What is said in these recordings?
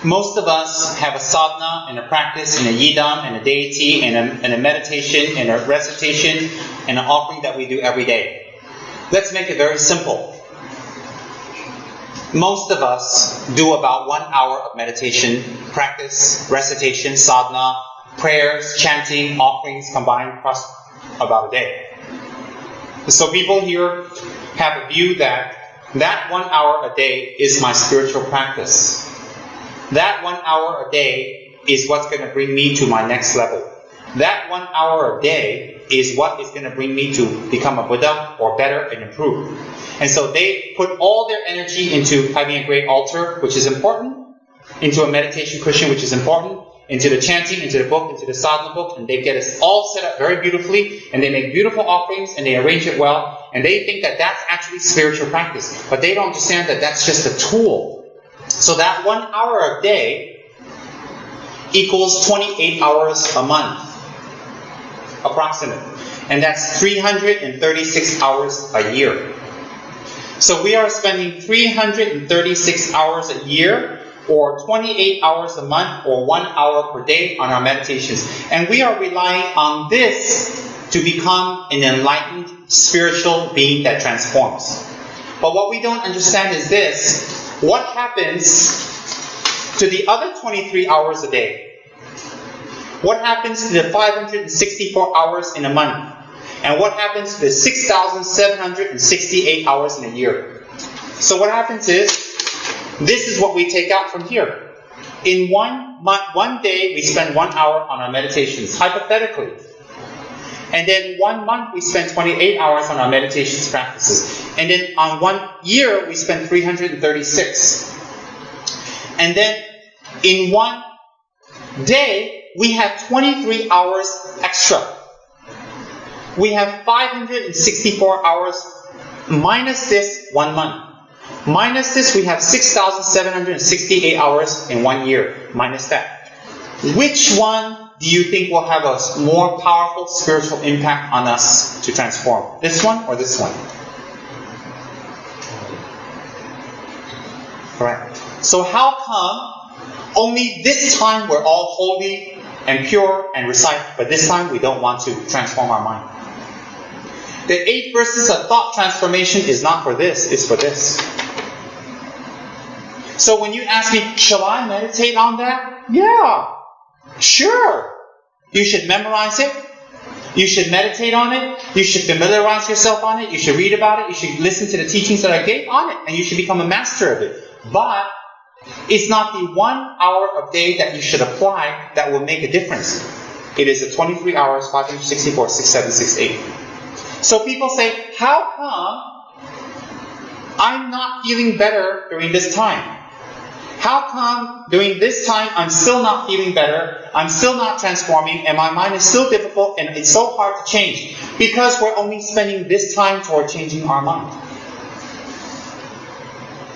Most of us have a sadhana and a practice and a yidam and a deity and a meditation and a recitation and an offering that we do every day. Let's make it very simple. Most of us do about 1 hour of meditation, practice, recitation, sadhana, prayers, chanting, offerings combined across about a day. So people here have a view that 1 hour a day is my spiritual practice. That 1 hour a day is what's going to bring me to my next level. That 1 hour a day is what is going to bring me to become a Buddha or better and improve. And so they put all their energy into having a great altar, which is important, into a meditation cushion, which is important, into the chanting, into the book, into the sadhana book, and they get us all set up very beautifully, and they make beautiful offerings, and they arrange it well, and they think that that's actually spiritual practice. But they don't understand that that's just a tool. So that 1 hour a day equals 28 hours a month, approximately. And that's 336 hours a year. So we are spending 336 hours a year, or 28 hours a month, or 1 hour per day on our meditations. And we are relying on this to become an enlightened spiritual being that transforms. But what we don't understand is this. What happens to the other 23 hours a day? What happens to the 564 hours in a month? And what happens to the 6,768 hours in a year? So what happens is, this is what we take out from here. In one day, we spend 1 hour on our meditations, hypothetically. And then 1 month, we spend 28 hours on our meditations practices. And then on 1 year, we spend 336. And then in 1 day, we have 23 hours extra. We have 564 hours minus this 1 month. Minus this, we have 6,768 hours in 1 year. Minus that. Which one do you think will have a more powerful spiritual impact on us to transform? This one or this one? Correct. So how come only this time we're all holy and pure and recite, but this time we don't want to transform our mind? The 8 verses of thought transformation is not for this, it's for this. So when you ask me, shall I meditate on that? Yeah. Sure. You should memorize it. You should meditate on it. You should familiarize yourself on it. You should read about it. You should listen to the teachings that I gave on it. And you should become a master of it. But it's not the 1 hour a day that you should apply that will make a difference. It is the 23 hours, 564, 6, 7, 6, 8. So people say, how come I'm not feeling better during this time? How come during this time I'm still not feeling better, I'm still not transforming, and my mind is still difficult and it's so hard to change? Because we're only spending this time toward changing our mind.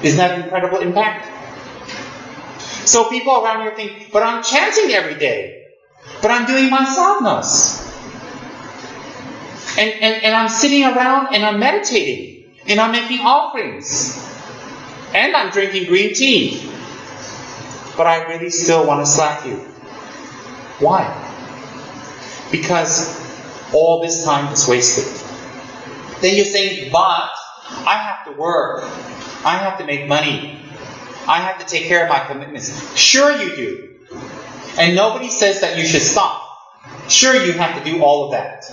Isn't that an incredible impact? So people around here think, but I'm chanting every day. But I'm doing my sadhanas. And I'm sitting around and I'm meditating. And I'm making offerings. And I'm drinking green tea. But I really still want to slap you. Why? Because all this time is wasted. Then you think, but I have to work. I have to make money. I have to take care of my commitments. Sure you do. And nobody says that you should stop. Sure you have to do all of that.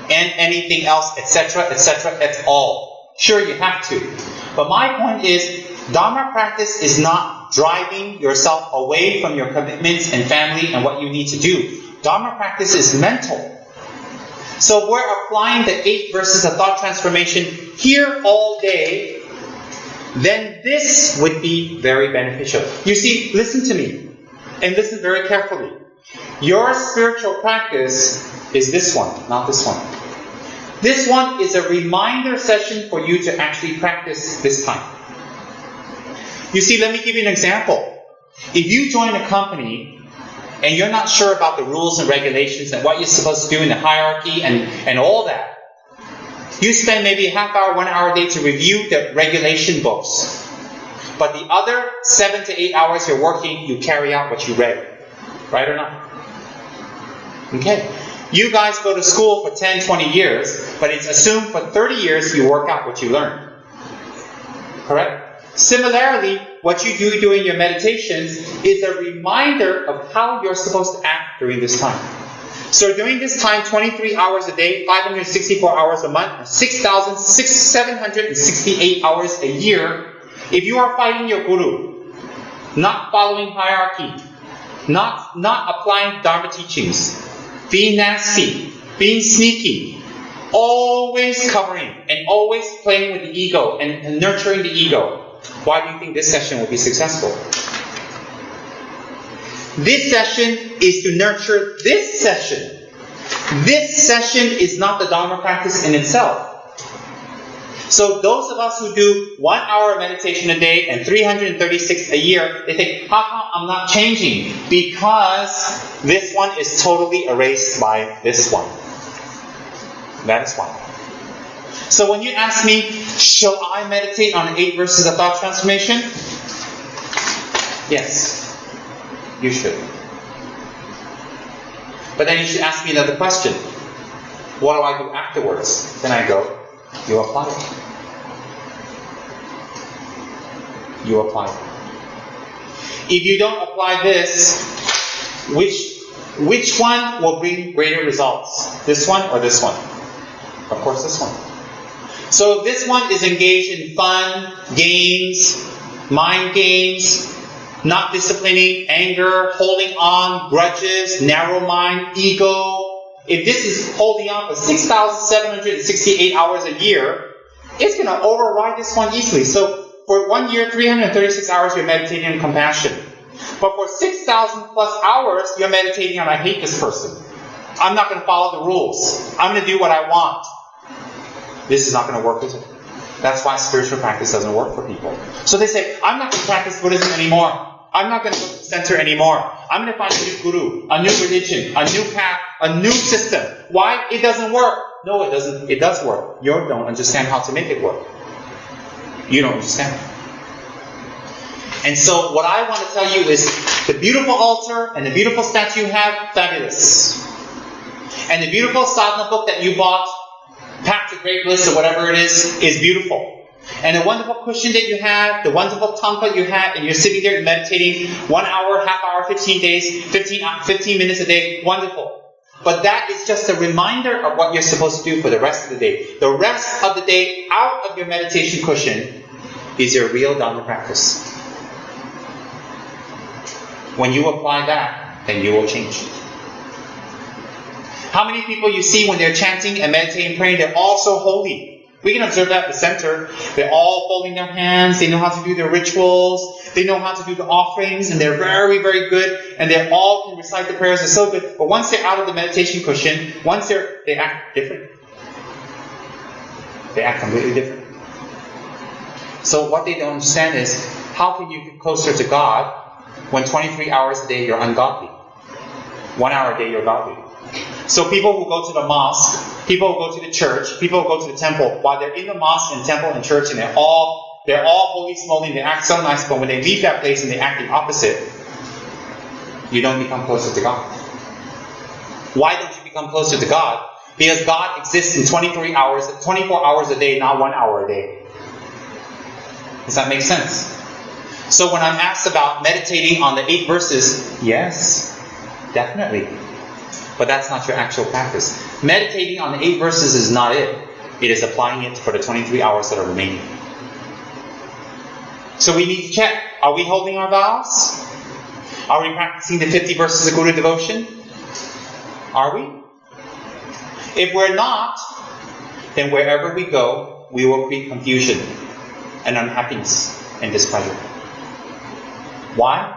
And anything else, etc., etc., et al. Sure you have to. But my point is, Dharma practice is not driving yourself away from your commitments and family and what you need to do. Dharma practice is mental. So we're applying the 8 verses of thought transformation here all day, then this would be very beneficial. You see, listen to me, and listen very carefully. Your spiritual practice is this one, not this one. This one is a reminder session for you to actually practice this time. You see, let me give you an example. If you join a company and you're not sure about the rules and regulations and what you're supposed to do in the hierarchy and all that, you spend maybe a half hour, 1 hour a day to review the regulation books. But the other 7 to 8 hours you're working, you carry out what you read. Right or not? Okay. You guys go to school for 10, 20 years, but it's assumed for 30 years you work out what you learned. Correct? Similarly, what you do during your meditations is a reminder of how you're supposed to act during this time. So during this time, 23 hours a day, 564 hours a month, 6,768 hours a year, if you are fighting your guru, not following hierarchy, not applying Dharma teachings, being nasty, being sneaky, always covering and always playing with the ego and nurturing the ego, why do you think this session will be successful? This session is to nurture this session. This session is not the Dharma practice in itself. So those of us who do 1 hour of meditation a day and 336 a year, they think, how come I'm not changing? Because this one is totally erased by this one. That is why. So when you ask me, shall I meditate on 8 verses of thought transformation? Yes, you should. But then you should ask me another question. What do I do afterwards? Then I go, you apply it. You apply it. If you don't apply this, which one will bring greater results? This one or this one? Of course, this one. So this one is engaged in fun, games, mind games, not disciplining, anger, holding on, grudges, narrow mind, ego. If this is holding on for 6,768 hours a year, it's going to override this one easily. So for 1 year, 336 hours, you're meditating on compassion. But for 6,000 plus hours, you're meditating on I hate this person. I'm not going to follow the rules. I'm going to do what I want. This is not going to work, is it? That's why spiritual practice doesn't work for people. So they say, I'm not going to practice Buddhism anymore. I'm not going to go to the center anymore. I'm going to find a new guru, a new religion, a new path, a new system. Why? It doesn't work. No, it doesn't. It does work. You don't understand how to make it work. You don't understand. And so what I want to tell you is the beautiful altar and the beautiful statue you have, fabulous. And the beautiful sadhana book that you bought, Path to Great Bliss or whatever it is beautiful. And the wonderful cushion that you have, the wonderful thangka you have, and you're sitting there meditating 1 hour, half hour, 15 days, 15 minutes a day, wonderful. But that is just a reminder of what you're supposed to do for the rest of the day. The rest of the day out of your meditation cushion is your real Dharma practice. When you apply that, then you will change. How many people you see when they're chanting and meditating and praying, they're all so holy. We can observe that at the center. They're all folding their hands. They know how to do their rituals. They know how to do the offerings. And they're very, very good. And they all can recite the prayers. They're so good. But once they're out of the meditation cushion, they act different. They act completely different. So what they don't understand is, how can you get closer to God when 23 hours a day you're ungodly? 1 hour a day you're godly. So people who go to the mosque, people who go to the church, people who go to the temple, while they're in the mosque and temple and church and they're all holy smoly, they act so nice, but when they leave that place and they act the opposite, you don't become closer to God. Why don't you become closer to God? Because God exists in 24 hours a day, not 1 hour a day. Does that make sense? So when I'm asked about meditating on the 8 verses, yes, definitely. But that's not your actual practice. Meditating on the 8 verses is not it. It is applying it for the 23 hours that are remaining. So we need to check. Are we holding our vows? Are we practicing the 50 verses of Guru devotion? Are we? If we're not, then wherever we go, we will create confusion and unhappiness and displeasure. Why?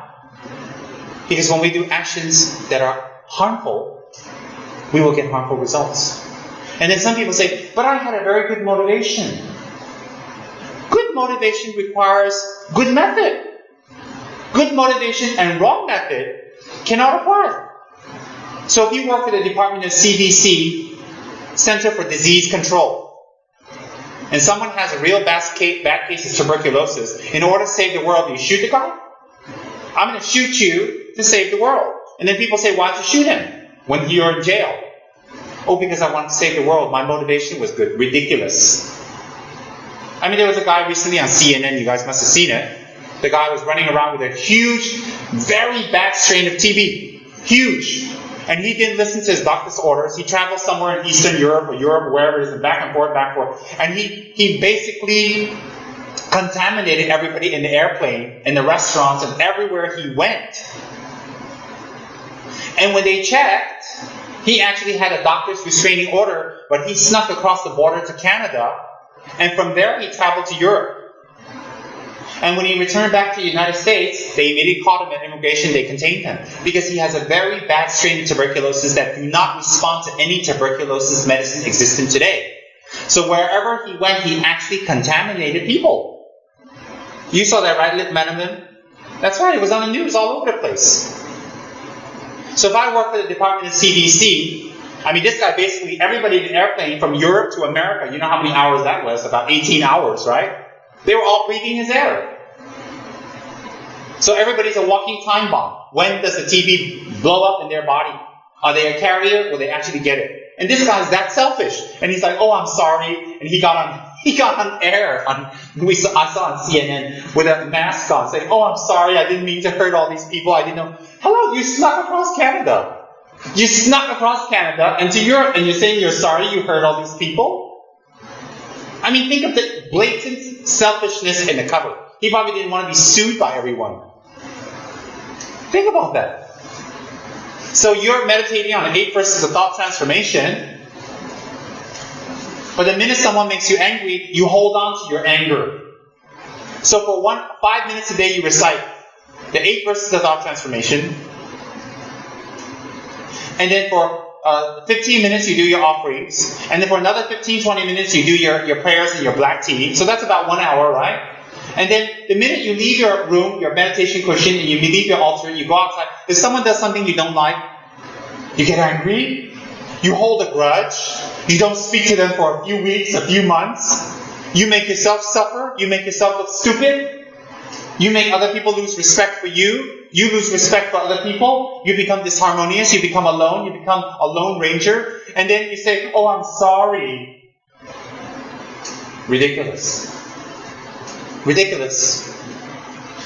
Because when we do actions that are harmful, we will get harmful results. And then some people say, but I had a very good motivation. Good motivation requires good method. Good motivation and wrong method cannot apply. So if you work for the Department of CDC, Center for Disease Control, and someone has a real bad case of tuberculosis, in order to save the world, do you shoot the guy? I'm going to shoot you to save the world. And then people say, why'd you shoot him when you're in jail? Oh, because I wanted to save the world. My motivation was good. Ridiculous. I mean, there was a guy recently on CNN, you guys must have seen it. The guy was running around with a huge, very bad strain of TB. Huge. And he didn't listen to his doctor's orders. He traveled somewhere in Eastern Europe or wherever it is, and back and forth. And he basically contaminated everybody in the airplane, in the restaurants, and everywhere he went. And when they checked, he actually had a doctor's restraining order, but he snuck across the border to Canada, and from there he traveled to Europe. And when he returned back to the United States, they immediately caught him at immigration, they contained him. Because he has a very bad strain of tuberculosis that do not respond to any tuberculosis medicine existing today. So wherever he went, he actually contaminated people. You saw that, right, Lip Manaman? That's right, it was on the news all over the place. So if I work for the Department of CDC, I mean, this guy basically, everybody in the airplane from Europe to America, you know how many hours that was? About 18 hours, right? They were all breathing his air. So everybody's a walking time bomb. When does the TB blow up in their body? Are they a carrier or they actually get it? And this guy's that selfish. And he's like, oh, I'm sorry. And he got on air. I saw on CNN with a mask on saying, oh, I'm sorry. I didn't mean to hurt all these people. I didn't know. Hello, you snuck across Canada. You snuck across Canada and to Europe, and you're saying you're sorry you hurt all these people? I mean, think of the blatant selfishness in the cover. He probably didn't want to be sued by everyone. Think about that. So you're meditating on the 8 verses of thought transformation, but the minute someone makes you angry, you hold on to your anger. So for 5 minutes a day, you recite the 8 verses of thought transformation, and then for 15 minutes, you do your offerings. And then for another 15, 20 minutes, you do your prayers and your black tea. So that's about 1 hour, right? And then the minute you leave your room, your meditation cushion, and you leave your altar, you go outside. If someone does something you don't like, you get angry. You hold a grudge. You don't speak to them for a few weeks, a few months. You make yourself suffer. You make yourself look stupid. You make other people lose respect for you. You lose respect for other people. You become disharmonious. You become alone. You become a lone ranger. And then you say, oh, I'm sorry. Ridiculous. Ridiculous.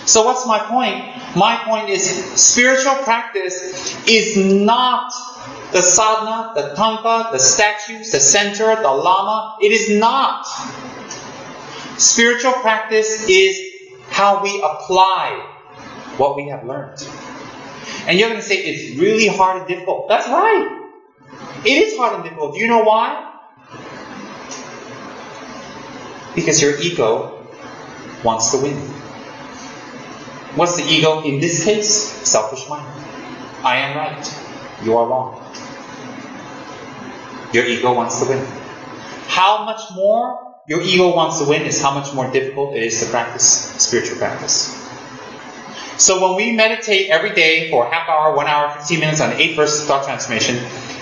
So what's my point? My point is spiritual practice is not the sadhana, the thangka, the statues, the center, the lama. It is not. Spiritual practice is how we apply what we have learned. And you're going to say, it's really hard and difficult. That's right. It is hard and difficult. Do you know why? Because your ego wants to win. What's the ego in this case? Selfish mind. I am right. You are wrong. Your ego wants to win. How much more your ego wants to win is how much more difficult it is to practice spiritual practice. So when we meditate every day for a half hour, 1 hour, 15 minutes on the 8 verses of thought transformation,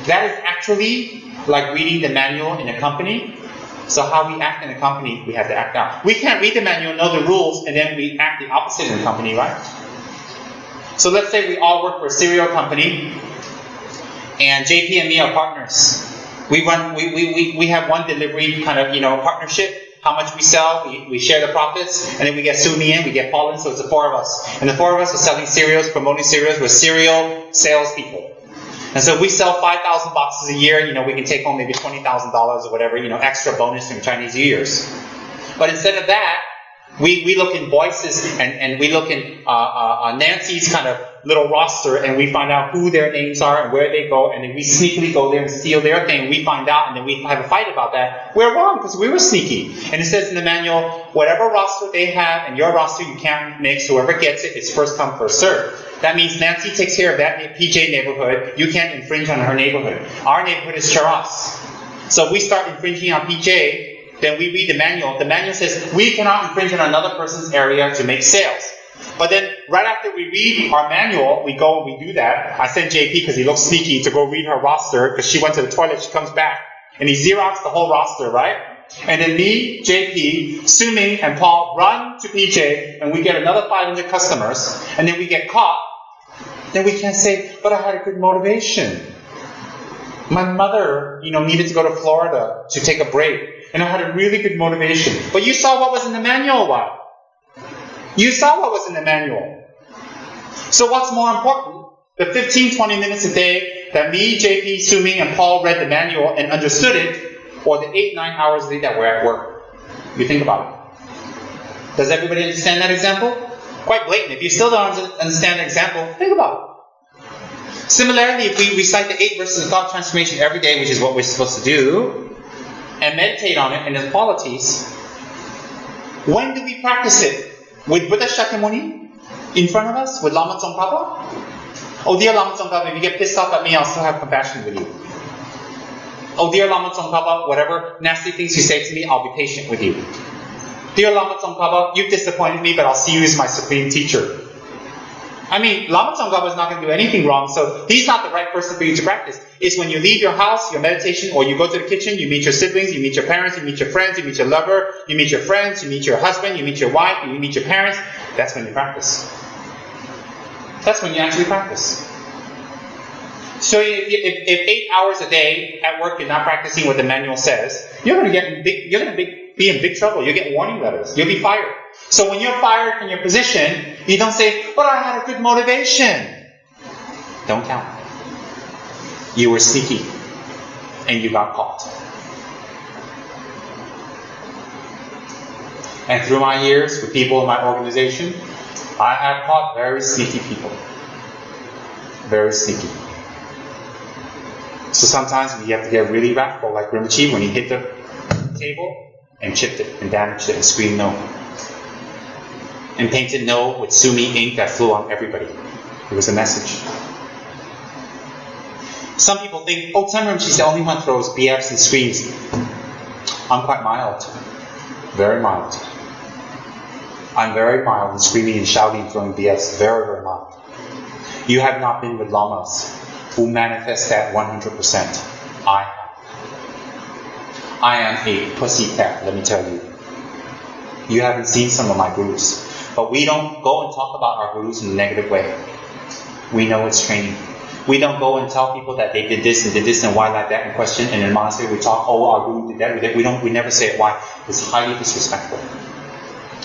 that is actually like reading the manual in a company. So how we act in a company, we have to act out. We can't read the manual, know the rules, and then we act the opposite in the company, right? So let's say we all work for a cereal company, and JP and me are partners. We have one delivery kind of, partnership. How much we sell, we share the profits, and then we get Sumi in, we get Paul in, so it's the 4 of us. And the 4 of us are selling cereals, promoting cereals. We're cereal salespeople. And so if we sell 5,000 boxes a year, we can take home maybe $20,000 or whatever, extra bonus from Chinese New Year's. But instead of that, we look in Boyce's and we look in Nancy's kind of little roster, and we find out who their names are and where they go, and then we sneakily go there and steal their thing. We find out, and then we have a fight about that. We're wrong because we were sneaky. And it says in the manual, whatever roster they have and your roster you can't mix. Whoever gets it, it's first come, first serve. That means Nancy takes care of that PJ neighborhood. You can't infringe on her neighborhood. Our neighborhood is Charas. So if we start infringing on PJ, then we read the manual. The manual says we cannot infringe on another person's area to make sales. But then right after we read our manual, we go and we do that. I sent JP because he looks sneaky to go read her roster because she went to the toilet. She comes back and he Xeroxed the whole roster, right? And then me, JP, Suming, and Paul run to PJ, and we get another 500 customers, and then we get caught. Then we can't say, but I had a good motivation. My mother, needed to go to Florida to take a break, and I had a really good motivation. But you saw what was in the manual, what? You saw what was in the manual. So what's more important? The 15, 20 minutes a day that me, JP, Suming, and Paul read the manual and understood it, or the 8, 9 hours a day that we're at work. You think about it. Does everybody understand that example? Quite blatant. If you still don't understand the example, think about it. Similarly, if we recite the 8 verses of thought transformation every day, which is what we're supposed to do, and meditate on it and its qualities, when do we practice it? With Buddha Shakyamuni in front of us? With Lama Tsongkhapa? Oh dear Lama Tsongkhapa, if you get pissed off at me, I'll still have compassion with you. Oh dear Lama Tsongkhapa, whatever nasty things you say to me, I'll be patient with you. Dear Lama Tsongkhapa, you've disappointed me, but I'll see you as my supreme teacher. I mean, Lama Tsongkhapa is not going to do anything wrong, so he's not the right person for you to practice. It's when you leave your house, your meditation, or you go to the kitchen, you meet your siblings, you meet your parents, you meet your friends, you meet your lover, you meet your friends, you meet your husband, you meet your wife, you meet your parents. That's when you practice. That's when you actually practice. So if 8 hours a day at work you're not practicing what the manual says, you're going to be in big trouble. You'll get warning letters. You'll be fired. So when you're fired from your position, you don't say, but I had a good motivation. Don't count. You were sneaky and you got caught. And through my years with people in my organization, I have caught very sneaky people. Very sneaky. So sometimes we have to get really radical, like Rinpoche, when he hit the table and chipped it and damaged it and screamed no. And painted no with Sumi ink that flew on everybody. It was a message. Some people think, oh, Tsem Rinpoche's the only one who throws BFs and screams. I'm quite mild. Very mild. I'm very mild in screaming and shouting and throwing BFs. Very, very mild. You have not been with lamas who manifest that 100%. I have. I am a pussy cat, let me tell you. You haven't seen some of my gurus. But we don't go and talk about our gurus in a negative way. We know it's training. We don't go and tell people that they did this and why like that and question. And in the monastery we talk, oh, our guru did that. We never say it. Why? It's highly disrespectful.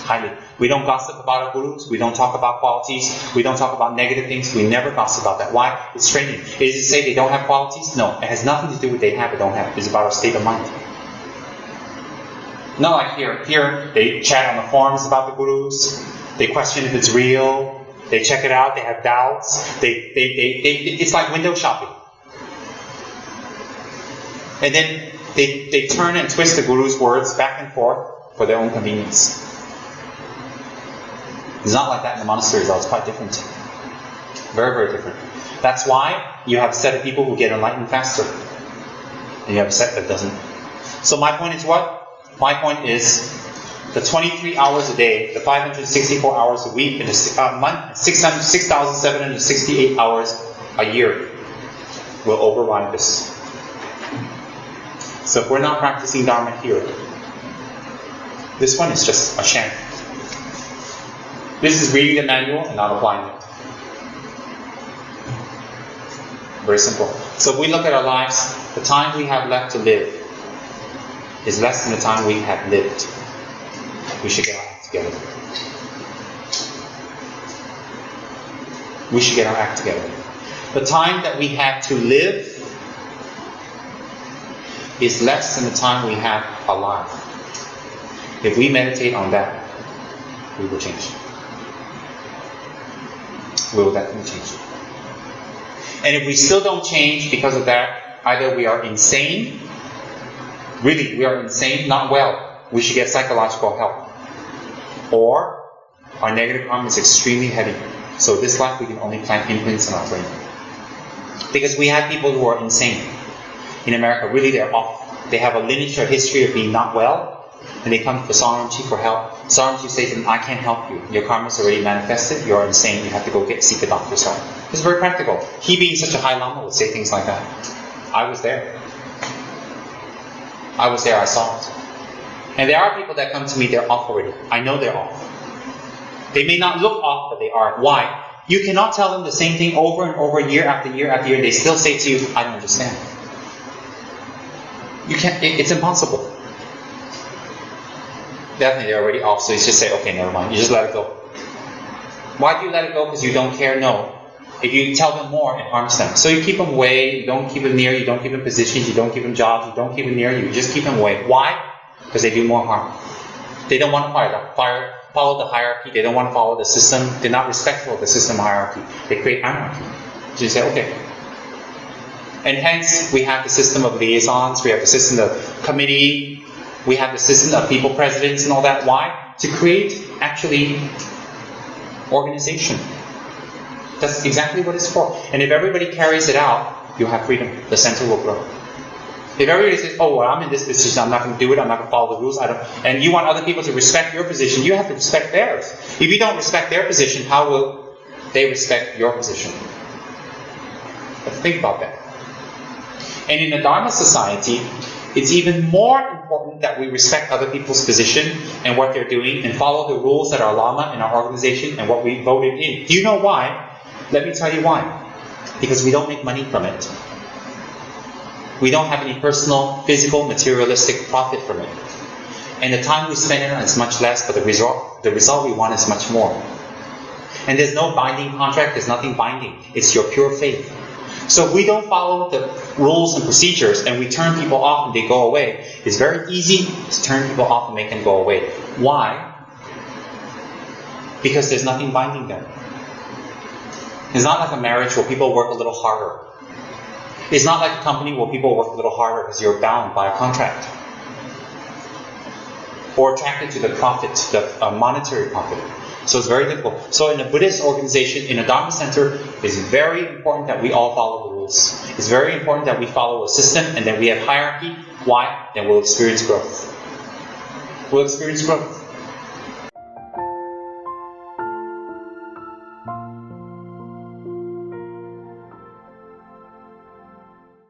Highly. We don't gossip about our gurus. We don't talk about qualities. We don't talk about negative things. We never gossip about that. Why? It's training. Is it to say they don't have qualities? No. It has nothing to do with they have or don't have. It's about our state of mind. Not like here they chat on the forums about the gurus. They question if it's real. They check it out. They have doubts. It's like window shopping. And then they turn and twist the guru's words back and forth for their own convenience. It's not like that in the monasteries, though. It's quite different. Very, very different. That's why you have a set of people who get enlightened faster. And you have a set that doesn't. So my point is what? My point is the 23 hours a day, the 564 hours a week, and the month, 6,768 hours a year will override this. So if we're not practicing Dharma here, this one is just a sham. This is reading the manual and not applying it. Very simple. So if we look at our lives, the time we have left to live is less than the time we have lived. We should get our act together. We should get our act together. The time that we have to live is less than the time we have alive. If we meditate on that, we will change. We will definitely change. And if we still don't change because of that, either we are insane, really, we are insane, not well, we should get psychological help. Or our negative karma is extremely heavy. So this life we can only plant imprints in our brain. Because we have people who are insane. In America, really they're off. They have a lineage or history of being not well, and they come to Saramchi for help. Saramchi says to them, I can't help you. Your karma's already manifested, you're insane, you have to go seek a doctor's help. It's very practical. He being such a high lama would say things like that. I was there. I saw it. And there are people that come to me, they're off already. I know they're off. They may not look off, but they are. Why? You cannot tell them the same thing over and over, year after year after year. They still say to you, I don't understand. You can't, it's impossible. Definitely they're already off, so you just say, okay, never mind. You just let it go. Why do you let it go? Because you don't care? No. If you tell them more, it harms them. So you keep them away, you don't keep them near, you don't keep them positions, you don't keep them jobs, you don't keep them near, you just keep them away. Why? Because they do more harm. They don't want to follow the hierarchy, they don't want to follow the system, they're not respectful of the system hierarchy. They create anarchy. So you say, okay. And hence, we have the system of liaisons, we have the system of committee, we have the system of people presidents and all that. Why? To create, actually, organization. That's exactly what it's for. And if everybody carries it out, you'll have freedom. The center will grow. If everybody says, oh, well, I'm in this position, I'm not going to do it, I'm not going to follow the rules, and you want other people to respect your position, you have to respect theirs. If you don't respect their position, how will they respect your position? Let's think about that. And in the Dharma society, it's even more important that we respect other people's position and what they're doing and follow the rules that our Lama and our organization and what we voted in. Do you know why? Let me tell you why. Because we don't make money from it. We don't have any personal, physical, materialistic profit from it. And the time we spend in it is much less, but the result we want is much more. And there's no binding contract, there's nothing binding. It's your pure faith. So if we don't follow the rules and procedures and we turn people off and they go away, it's very easy to turn people off and make them go away. Why? Because there's nothing binding them. It's not like a marriage where people work a little harder. It's not like a company where people work a little harder because you're bound by a contract. Or attracted to the profit, the monetary profit. So it's very difficult. So in a Buddhist organization, in a Dharma center, it's very important that we all follow the rules. It's very important that we follow a system and that we have hierarchy. Why? Then we'll experience growth. We'll experience growth.